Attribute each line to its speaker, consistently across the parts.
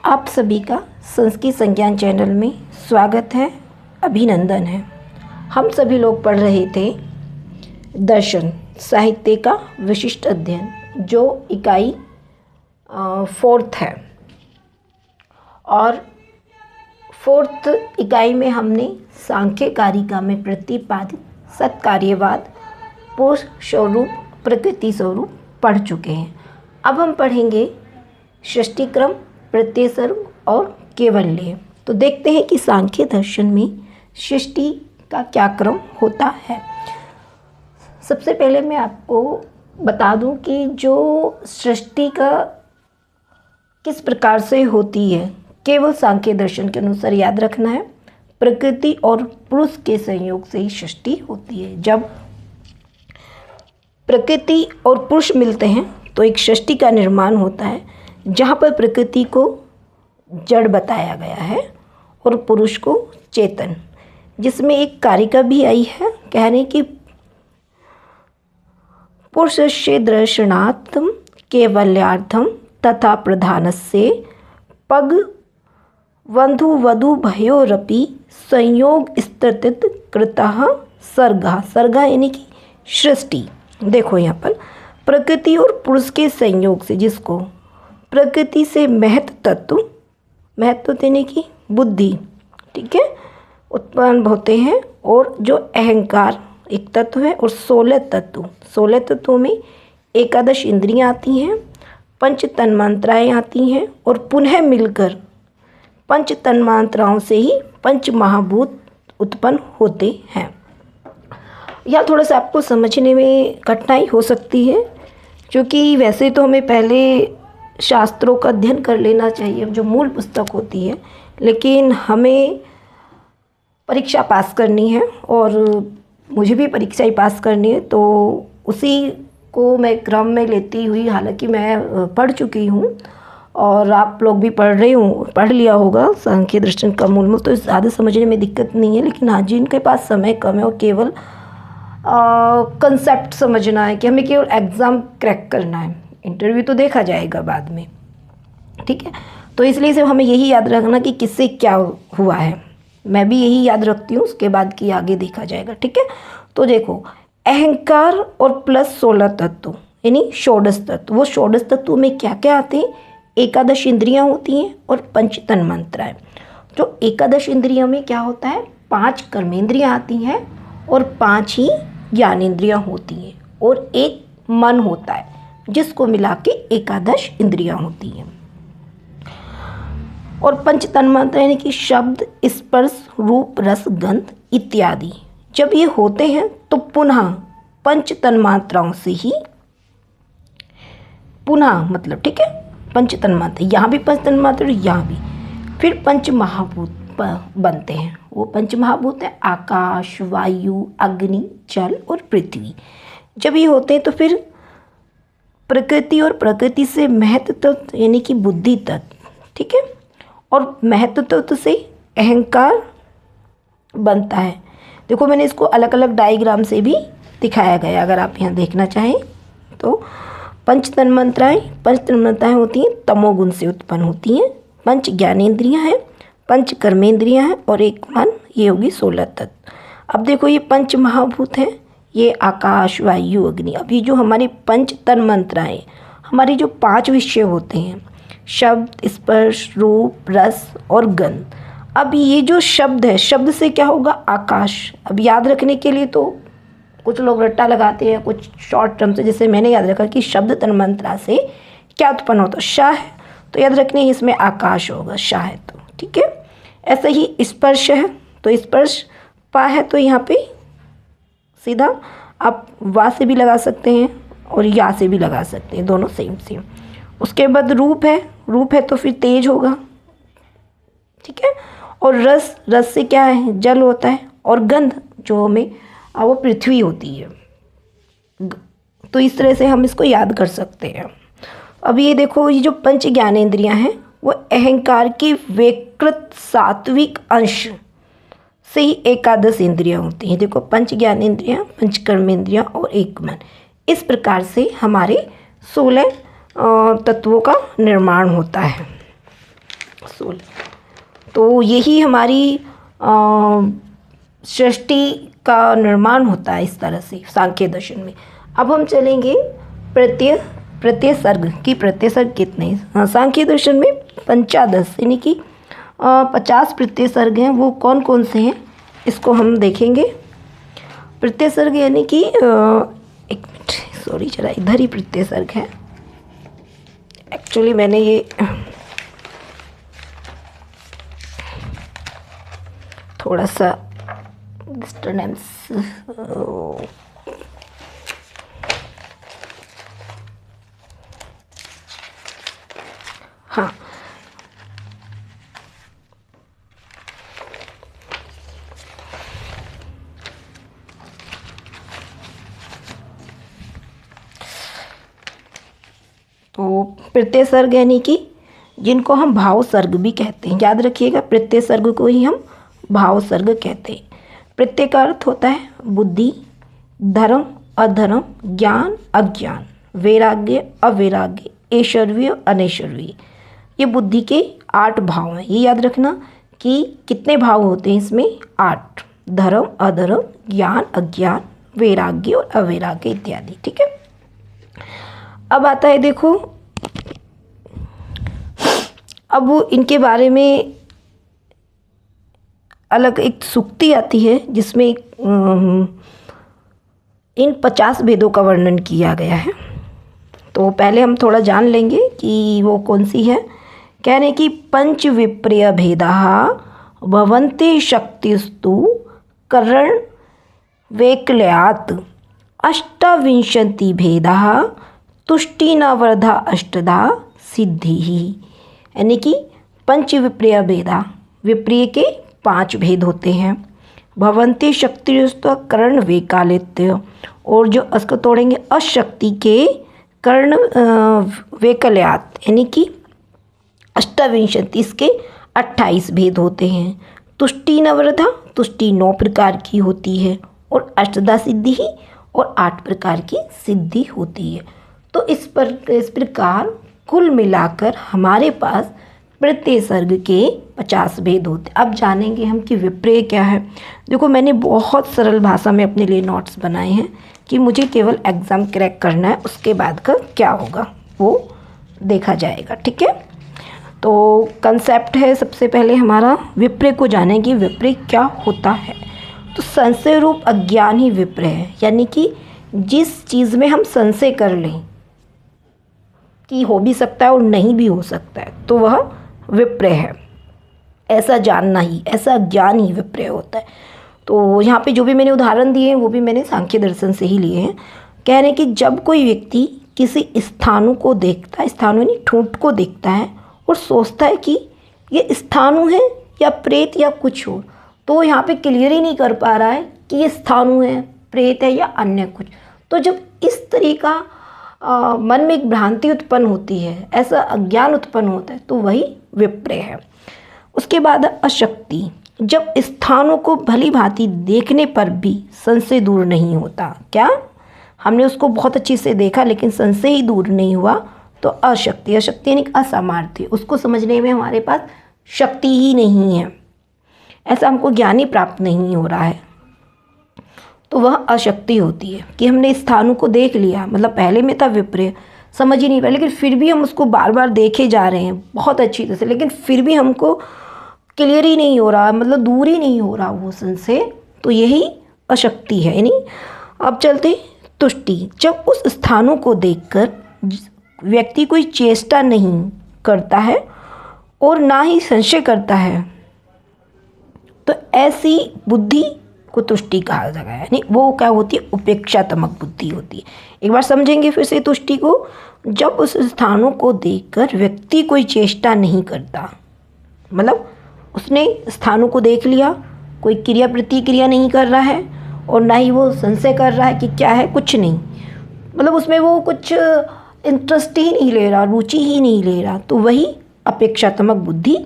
Speaker 1: आप सभी का संस्कृत संज्ञान चैनल में स्वागत है, अभिनंदन है। हम सभी लोग पढ़ रहे थे दर्शन साहित्य का विशिष्ट अध्ययन, जो इकाई 4th है। और 4th इकाई में हमने सांख्य कारिका में प्रतिपादित सत्कार्यवाद, पुरुष स्वरूप, प्रकृति स्वरूप पढ़ चुके हैं। अब हम पढ़ेंगे षष्टिक्रम, प्रत्यय सर्ग और कैवल्य। तो देखते हैं कि सांख्य दर्शन में सृष्टि का क्या क्रम होता है। सबसे पहले मैं आपको बता दूं कि जो सृष्टि का किस प्रकार से होती है, केवल सांख्य दर्शन के अनुसार याद रखना है। प्रकृति और पुरुष के संयोग से ही सृष्टि होती है। जब प्रकृति और पुरुष मिलते हैं तो एक सृष्टि का निर्माण होता है, जहाँ पर प्रकृति को जड़ बताया गया है और पुरुष को चेतन, जिसमें एक कारिका भी आई है कहने की पुरुषस्य दर्शनार्थम कैवल्यार्थम तथा प्रधानस्य पग बंधु वधु भयोरपि संयोग स्थित कृतः सर्गा। सर्गा यानी कि सृष्टि। देखो यहाँ पर प्रकृति और पुरुष के संयोग से, जिसको प्रकृति से महत्व यानी कि बुद्धि, ठीक है, उत्पन्न होते हैं। और जो अहंकार एक तत्व है, और 16 तत्वों में 11 इंद्रियां आती हैं, 5 तन्मात्राएँ आती हैं, और पुनः मिलकर 5 तन्मात्राओं से ही 5 महाभूत उत्पन्न होते हैं। यह थोड़ा सा आपको समझने में कठिनाई हो सकती है, क्योंकि वैसे तो हमें पहले शास्त्रों का अध्ययन कर लेना चाहिए, जो मूल पुस्तक होती है, लेकिन हमें परीक्षा पास करनी है और मुझे भी परीक्षा ही पास करनी है, तो उसी को मैं क्रम में लेती हुई, हालांकि मैं पढ़ चुकी हूँ और आप लोग भी पढ़ लिया होगा सांख्य दर्शन का मूल, तो ज़्यादा समझने में दिक्कत नहीं है। लेकिन हाँ, जिनके पास समय कम है और केवल कंसेप्ट समझना है कि हमें केवल एग्ज़ाम क्रैक करना है, इंटरव्यू तो देखा जाएगा बाद में, ठीक है, तो इसलिए से हमें यही याद रखना कि किससे क्या हुआ है। मैं भी यही याद रखती हूँ, उसके बाद की आगे देखा जाएगा, ठीक है। तो देखो, अहंकार और प्लस 16 तत्व यानी षोडश तत्व। वो षोडश तत्व में क्या क्या आते हैं? 11 इंद्रियाँ होती हैं और 5 तन्मात्राएँ। जो 11 इंद्रियों में क्या होता है? 5 कर्मेंद्रियाँ आती हैं और 5 ही ज्ञानेंद्रियाँ होती हैं, और एक मन होता है, जिसको मिला के 11 इंद्रियाँ होती हैं। और 5 तन्मात्रा यानी कि शब्द, स्पर्श, रूप, रस, गंध इत्यादि जब ये होते हैं तो पुनः 5 तन्मात्राओं से ही पुनः, मतलब ठीक है, 5 तन्मात्रा, यहाँ भी 5 तन्मात्रा, यहाँ भी, फिर 5 महाभूत बनते हैं। वो 5 महाभूत है आकाश, वायु, अग्नि, जल और पृथ्वी। जब ये होते हैं तो फिर प्रकृति और प्रकृति से महत्व तत्व यानी कि बुद्धि तत्व, ठीक है, और महत्व तत्व से अहंकार बनता है। देखो, मैंने इसको अलग अलग डायग्राम से भी दिखाया गया, अगर आप यहाँ देखना चाहें तो। 5 तन्मात्राएँ होती हैं, तमोगुण से उत्पन्न होती हैं। 5 ज्ञानेंद्रियाँ हैं, 5 कर्मेंद्रियाँ हैं और एक मन, ये होगी 16 तत्व। अब देखो, ये 5 महाभूत हैं, ये आकाश, वायु, अग्नि। अब ये जो हमारे 5 तन्मात्राएँ, हमारे जो 5 विषय होते हैं, शब्द, स्पर्श, रूप, रस और गंध। अब ये जो शब्द है, शब्द से क्या होगा? आकाश। अब याद रखने के लिए तो कुछ लोग रट्टा लगाते हैं, कुछ शॉर्ट टर्म से, जैसे मैंने याद रखा कि शब्द तन्मात्रा से क्या उत्पन्न होता है? शाह है, तो याद रखने इसमें आकाश होगा, शाह है तो, ठीक है। ऐसे ही स्पर्श है, तो स्पर्श पा है, तो यहाँ पे सीधा आप वा से भी लगा सकते हैं और या से भी लगा सकते हैं, दोनों सेम। उसके बाद रूप है तो फिर तेज होगा, ठीक है। और रस से क्या है? जल होता है। और गंध जो हमें वो पृथ्वी होती है। तो इस तरह से हम इसको याद कर सकते हैं। अब ये देखो, ये जो 5 ज्ञानेंद्रियां हैं, वो अहंकार के विकृत सात्विक अंश से ही 11 इंद्रियां होती हैं। देखो, 5 ज्ञानेंद्रियां, 5 कर्मेंद्रियां और एक मन, इस प्रकार से हमारे 16 तत्वों का निर्माण होता है। 16। तो यही हमारी सृष्टि का निर्माण होता है इस तरह से सांख्य दर्शन में। अब हम चलेंगे प्रत्यय सर्ग की प्रत्यय सर्ग कितने। सांख्य दर्शन में 50 यानी कि 50 प्रत्यय सर्ग हैं। वो कौन कौन से हैं इसको हम देखेंगे। प्रत्यय सर्ग यानी कि एक मिनट, सॉरी, जरा इधर ही प्रत्यय सर्ग है। एक्चुअली मैंने ये थोड़ा सा डिस्टर्बेंस, हाँ, तो प्रत्यय सर्ग यानी कि जिनको हम भाव सर्ग भी कहते हैं, याद रखिएगा, प्रत्यय सर्ग को ही हम भाव सर्ग कहते हैं। प्रत्यय का अर्थ होता है बुद्धि, धर्म, अधर्म, ज्ञान, अज्ञान, वैराग्य, अवैराग्य, ऐश्वर्य, अनैश्वर्य। ये बुद्धि के 8 भाव हैं। ये याद रखना कि कितने भाव होते हैं इसमें, 8। धर्म, अधर्म, ज्ञान, अज्ञान, वैराग्य और अवैराग्य इत्यादि। ठीक है। अब आता है, देखो, अब इनके बारे में अलग एक सूक्ति आती है जिसमें इन 50 भेदों का वर्णन किया गया है। तो पहले हम थोड़ा जान लेंगे कि वो कौन सी है। कह रहे हैं कि पंच विप्रिय भेदा भवन्ति शक्तिस्तु करण वैकल्यात् अष्टाविंशति भेदा तुष्टि न वर्धा अष्टधा सिद्धि। यानी कि पंच विप्रिय भेदा, विप्रिय के 5 भेद होते हैं। भवन्ति शक्तिस्तु कर्ण वैकालित्य, और जो उसको तोड़ेंगे अशक्ति के कर्ण वैकल्यात्, यानी कि अष्टाविंशति, इसके 28 भेद होते हैं। तुष्टि नवरधा, तुष्टि 9 प्रकार की होती है, और अष्टधा सिद्धि ही, और 8 प्रकार की सिद्धि होती है। तो इस प्रकार कुल मिलाकर हमारे पास प्रत्यय सर्ग के 50 भेद होते। अब जानेंगे हम कि विप्रेय क्या है। देखो, मैंने बहुत सरल भाषा में अपने लिए नोट्स बनाए हैं कि मुझे केवल एग्ज़ाम क्रैक करना है, उसके बाद का क्या होगा वो देखा जाएगा। ठीक है। तो कंसेप्ट है सबसे पहले हमारा, विप्रेय को जानेंगे विप्रेय क्या होता है। तो संशय रूप अज्ञान ही विप्रेय है, यानी कि जिस चीज़ में हम संशय कर लें कि हो भी सकता है और नहीं भी हो सकता है, तो वह विप्रेय है। ऐसा जानना ही, ऐसा ज्ञान ही विप्रेय होता है। तो यहाँ पे जो भी मैंने उदाहरण दिए हैं वो भी मैंने सांख्य दर्शन से ही लिए हैं। कह रहे हैं कि जब कोई व्यक्ति किसी स्थानु को देखता है, स्थानु यानी ठूंठ को देखता है, और सोचता है कि ये स्थानु है या प्रेत या कुछ हो, तो यहाँ पे क्लियर ही नहीं कर पा रहा है कि ये स्थानु है, प्रेत है या अन्य कुछ। तो जब इस तरीका मन में एक भ्रांति उत्पन्न होती है, ऐसा अज्ञान उत्पन्न होता है, तो वही विप्रेय है। उसके बाद अशक्ति, जब स्थानों को भली भांति देखने पर भी संशय दूर नहीं होता। क्या, हमने उसको बहुत अच्छे से देखा लेकिन संशय ही दूर नहीं हुआ, तो अशक्ति। अशक्ति यानी असामर्थ्य, उसको समझने में हमारे पास शक्ति ही नहीं है, ऐसा हमको ज्ञान ही प्राप्त नहीं हो रहा है, तो वह अशक्ति होती है। कि हमने स्थानों को देख लिया, मतलब पहले में था विप्रेय, समझ ही नहीं पाया, लेकिन फिर भी हम उसको बार बार देखे जा रहे हैं बहुत अच्छी तरह से, लेकिन फिर भी हमको क्लियर ही नहीं हो रहा, मतलब दूर ही नहीं हो रहा वो संशय, तो यही अशक्ति है। यानी अब चलते तुष्टि, जब उस स्थानों को देखकर व्यक्ति कोई चेष्टा नहीं करता है और ना ही संशय करता है, तो ऐसी बुद्धि को तुष्टि कहा जाएगा। यानी वो क्या होती है, उपेक्षात्मक बुद्धि होती है। एक बार समझेंगे फिर से तुष्टि को, जब उस स्थानों को देखकर व्यक्ति कोई चेष्टा नहीं करता, मतलब उसने स्थानों को देख लिया, कोई क्रिया प्रतिक्रिया नहीं कर रहा है और ना ही वो संशय कर रहा है कि क्या है, कुछ नहीं, मतलब उसमें वो कुछ इंटरेस्ट ही नहीं ले रहा, रुचि ही नहीं ले रहा, तो वही अपेक्षात्मक बुद्धि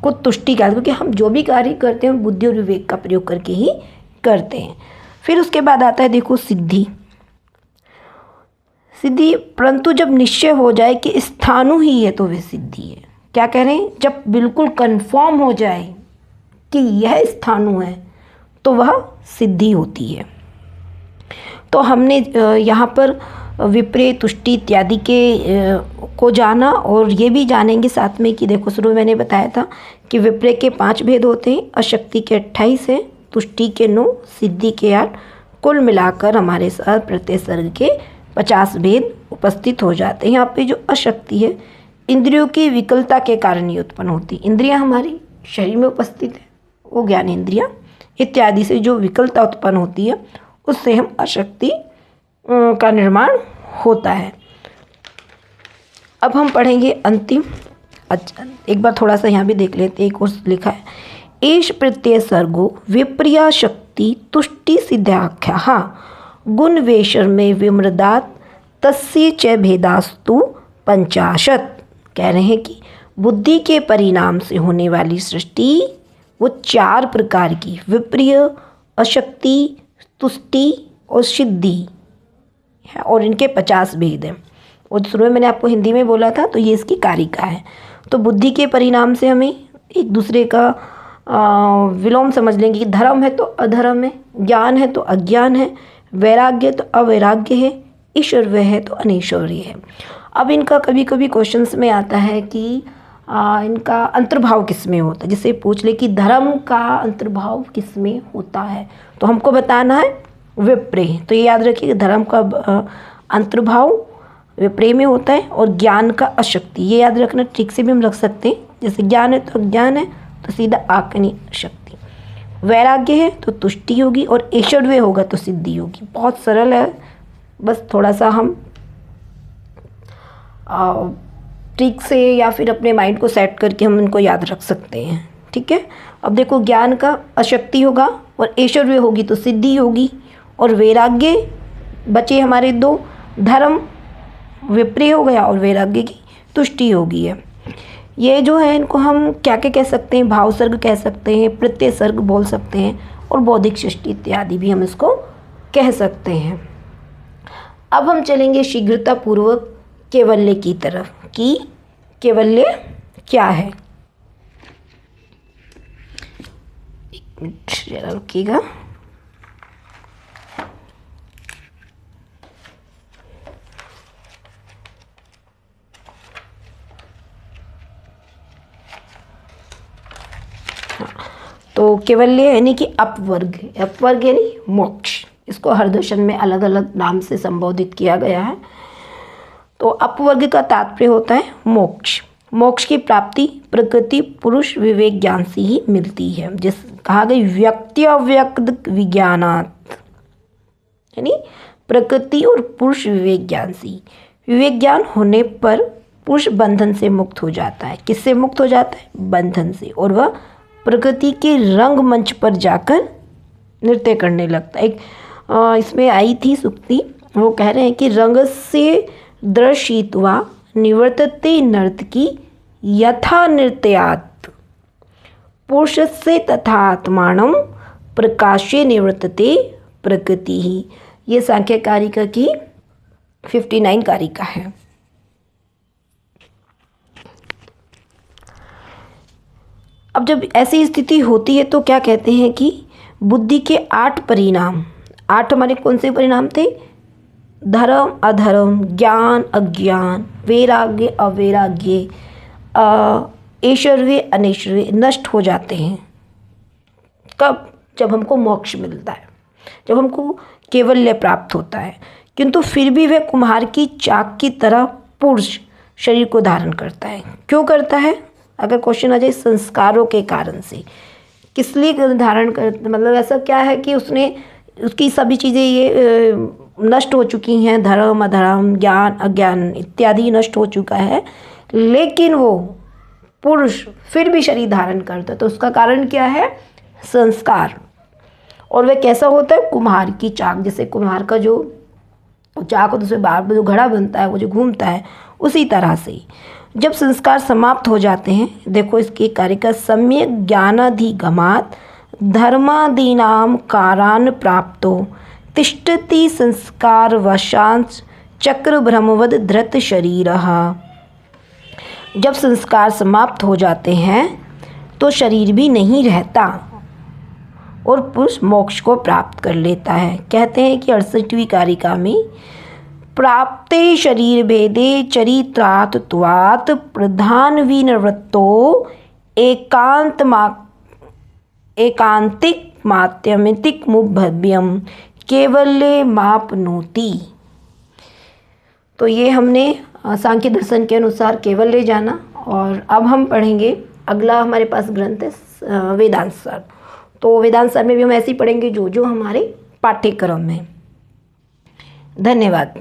Speaker 1: को तुष्टि कहते हैं। क्योंकि हम जो भी कार्य करते हैं बुद्धि और विवेक का प्रयोग करके ही करते हैं। फिर उसके बाद आता है, देखो, सिद्धि। सिद्धि, परंतु जब निश्चय हो जाए कि स्थानु ही है तो वह सिद्धि है। क्या कह रहे हैं, जब बिल्कुल कंफर्म हो जाए कि यह स्थानु है तो वह सिद्धि होती है। तो हमने यहाँ पर विप्रे, तुष्टि इत्यादि के को जाना, और ये भी जानेंगे साथ में कि देखो शुरू में मैंने बताया था कि विप्रे के 5 भेद होते हैं, अशक्ति के 28 हैं, तुष्टि के 9, सिद्धि के 8, कुल मिलाकर हमारे साथ प्रत्यय सर्ग के 50 भेद उपस्थित हो जाते हैं। यहाँ पे जो अशक्ति है इंद्रियों की विकलता के कारण ही उत्पन्न होती है। इंद्रियाँ हमारी शरीर में उपस्थित है, वो ज्ञान इंद्रियाँ इत्यादि से जो विकलता उत्पन्न होती है उससे हम अशक्ति का निर्माण होता है। अब हम पढ़ेंगे अंतिम। अच्छा, एक बार थोड़ा सा यहाँ भी देख लेते हैं। एक और लिखा है, एष प्रत्यय सर्गो विप्रिया शक्ति तुष्टि सिद्धाख्या गुण वेशर्मे विमृदात तस्य च भेदास्तु 50। कह रहे हैं कि बुद्धि के परिणाम से होने वाली सृष्टि वो 4 प्रकार की, विप्रिय, अशक्ति, तुष्टि और सिद्धि है, और इनके 50 भेद हैं। और शुरू में मैंने आपको हिंदी में बोला था, तो ये इसकी कारिका है। तो बुद्धि के परिणाम से हमें एक दूसरे का विलोम समझ लेंगे कि धर्म है तो अधर्म है, ज्ञान है तो अज्ञान है, वैराग्य तो अवैराग्य है, ईश्वरय है तो अनीश्वरीय है। अब इनका कभी कभी क्वेश्चंस में आता है कि इनका अंतर्भाव किस में होता है। जैसे पूछ ले कि धर्म का अंतर्भाव किस में होता है, तो हमको बताना है विप्रे। तो ये याद रखिए कि धर्म का अंतर्भाव विप्रे में होता है, और ज्ञान का अशक्ति, ये याद रखना, ठीक से भी हम रख सकते हैं। जैसे ज्ञान है तो अज्ञान है, तो सीधा आकनी शक्ति। वैराग्य है तो तुष्टि होगी, और ऐश्वर्य होगा तो सिद्धि होगी। बहुत सरल है, बस थोड़ा सा हम ट्रिक से या फिर अपने माइंड को सेट करके हम इनको याद रख सकते हैं। ठीक है। अब देखो, ज्ञान का अशक्ति होगा और ऐश्वर्य होगी तो सिद्धि होगी, और वैराग्य बचे हमारे 2, धर्म विप्रिय हो गया और वैराग्य की तुष्टि होगी है। ये जो है इनको हम क्या क्या कह सकते हैं, भाव सर्ग कह सकते हैं, प्रत्यय सर्ग बोल सकते हैं, और बौद्धिक सृष्टि इत्यादि भी हम इसको कह सकते हैं। अब हम चलेंगे शीघ्रता पूर्वक कैवल्य की तरफ कि कैवल्य क्या है। एक मिनट जरा रुकिएगा। तो कैवल्य यानी कि अपवर्ग, अपवर्ग यानी मोक्ष। इसको हर दर्शन में अलग अलग नाम से संबोधित किया गया है। तो अपवर्ग का तात्पर्य होता है मोक्ष। मोक्ष की प्राप्ति प्रकृति पुरुष विवेक ज्ञान से ही मिलती है। जिस कहा गई व्यक्ति अव्यक्त विज्ञानात्, यानी प्रकृति और पुरुष विवेक ज्ञान से। विवेक ज्ञान होने पर पुरुष बंधन से मुक्त हो जाता है। किससे मुक्त हो जाता है? बंधन से। और वह प्रकृति के रंग मंच पर जाकर नृत्य करने लगता है। एक इसमें आई थी सुक्ति, वो कह रहे हैं कि रंग से दर्शित्वा निवर्तते नर्तकी यथा नृत्यात् पुरुषस्य तथा आत्मानं प्रकाशे निवर्तते प्रकृति ही। ये सांख्य कारिका की 59 कारिका है। अब जब ऐसी स्थिति होती है तो क्या कहते हैं कि बुद्धि के 8 परिणाम, 8 हमारे कौन से परिणाम थे? धर्म अधर्म, ज्ञान अज्ञान, वैराग्य अवैराग्य, ऐश्वर्य अनैश्वर्य नष्ट हो जाते हैं। कब? जब हमको मोक्ष मिलता है, जब हमको कैवल्य प्राप्त होता है। किंतु फिर भी वह कुम्हार की चाक की तरह पुरुष शरीर को धारण करता है। क्यों करता है? अगर क्वेश्चन आ जाए, संस्कारों के कारण से। किस लिए धारण कर, मतलब ऐसा क्या है कि उसने, उसकी सभी चीज़ें ये नष्ट हो चुकी हैं, धर्म अधर्म ज्ञान अज्ञान इत्यादि नष्ट हो चुका है, लेकिन वो पुरुष फिर भी शरीर धारण करता है। तो उसका कारण क्या है? संस्कार। और वह कैसा होता है? कुम्हार की चाक। जैसे कुम्हार का जो चाक होता है उसमें बार बार जो घड़ा बनता है, वो जो घूमता है, उसी तरह से जब संस्कार समाप्त हो जाते हैं, देखो इसके कार्य का सम्यक ज्ञानाधिगमात् धर्मादीनां कारान् प्राप्तो तिष्ठति संस्कार वशांश चक्र भ्रमवद धृत शरीरः। जब संस्कार समाप्त हो जाते हैं तो शरीर भी नहीं रहता और पुरुष मोक्ष को प्राप्त कर लेता है। कहते हैं कि 68वीं कारिका में प्राप्ते शरीर भेदे चरित्रात्वात् प्रधान विनिवृत्तो एकांतिक मात्यमितिक मुभव्यम केवल्य मापनोति। तो ये हमने सांख्य दर्शन के अनुसार केवल्य जाना। और अब हम पढ़ेंगे, अगला हमारे पास ग्रंथ है वेदांत सार। तो वेदांत सार में भी हम ऐसे ही पढ़ेंगे जो हमारे पाठ्यक्रम में। धन्यवाद।